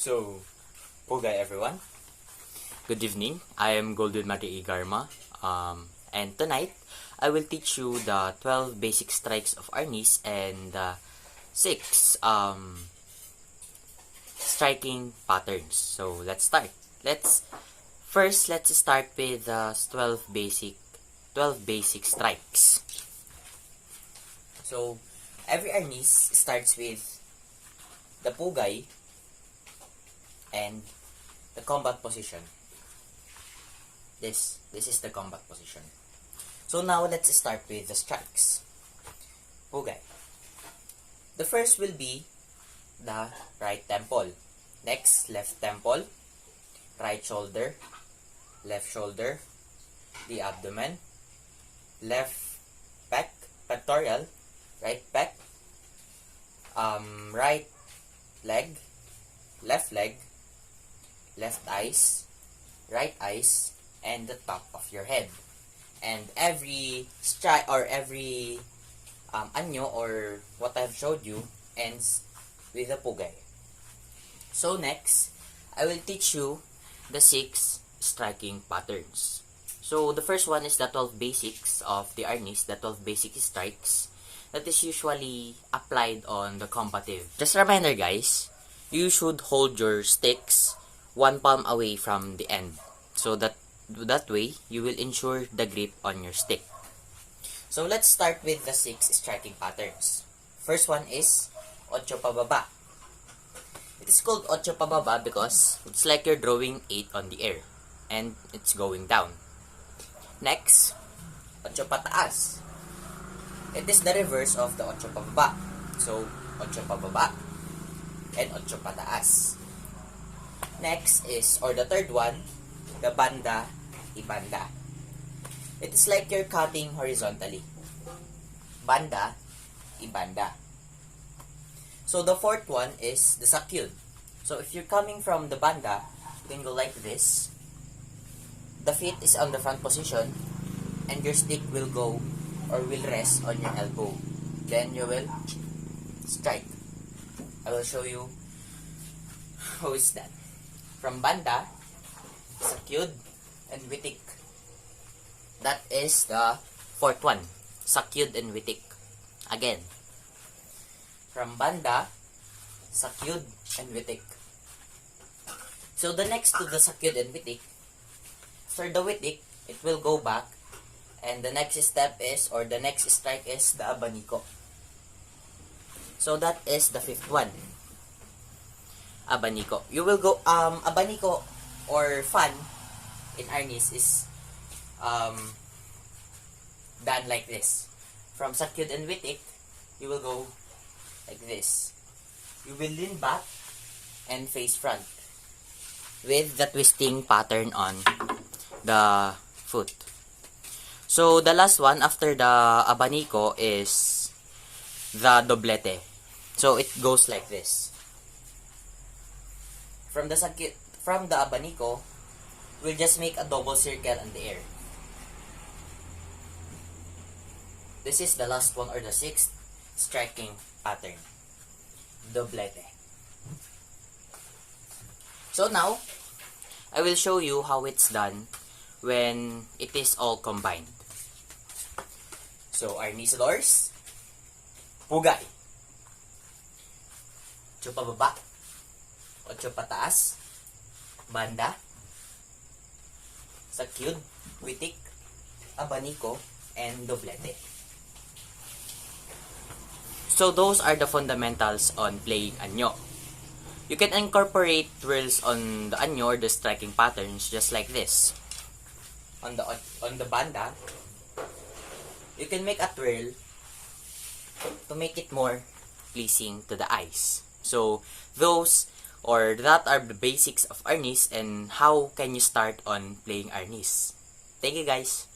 So, Pugay everyone. Good evening. I am Golden Mati Igarma. And tonight, I will teach you the 12 basic strikes of Arnis and the 6 striking patterns. So, let's start. Let's start with the 12 basic strikes. So, every Arnis starts with the Pugay and the combat position. This is the combat position. So now let's start with the strikes. Pugay. The first will be the right temple. Next, left temple, right shoulder, left shoulder, the abdomen, left pec, pectoral, right pec, right leg, left eyes, right eyes, and the top of your head. And every strike or every anyo or what I've showed you ends with a pugay. So next, I will teach you the 6 striking patterns. So the first one is the 12 basics of the Arnis, the 12 basic strikes that is usually applied on the combative. Just a reminder guys, you should hold your sticks 1 palm away from the end, so that way you will ensure the grip on your stick. So let's start with the 6 striking patterns. First one is ocho pababa. It is called ocho pababa because it's like you're drawing 8 on the air and it's going down. Next, ocho pataas. It is the reverse of the ocho pababa. So ocho pababa and ocho pataas. Next is, or the third one, the banda, ibanda. It is like you're cutting horizontally. Banda, ibanda. So the fourth one is the sakyud. So if you're coming from the banda, you can go like this. The feet is on the front position, and your stick will go or will rest on your elbow. Then you will strike. I will show you how is that. From banda, sakyud, and witik. That is the fourth one. Sakyud and witik. Again. From banda, sakyud, and witik. So the next to the sakyud and witik, after the witik, it will go back. And the next step is, or the next strike is the abaniko. So that is the fifth one. Abaniko. You will go, abaniko or fan in Arnis is done like this. From sakyud and witik, you will go like this. You will lean back and face front with the twisting pattern on the foot. So the last one after the abaniko is the doblete. So it goes like this. From the abaniko, we'll just make a double circle in the air. This is the last one or the 6th striking pattern. Doblete. So now, I will show you how it's done when it is all combined. So, Arnis doors, pugay, ocho pababa, ocho pataas, banda, sakyud, witik, abaniko, and doblete. So those are the fundamentals on playing anyo. You can incorporate twirls on the anyo or the striking patterns just like this. On the banda, you can make a twirl to make it more pleasing to the eyes. So that are the basics of Arnis and how can you start on playing Arnis. Thank you guys.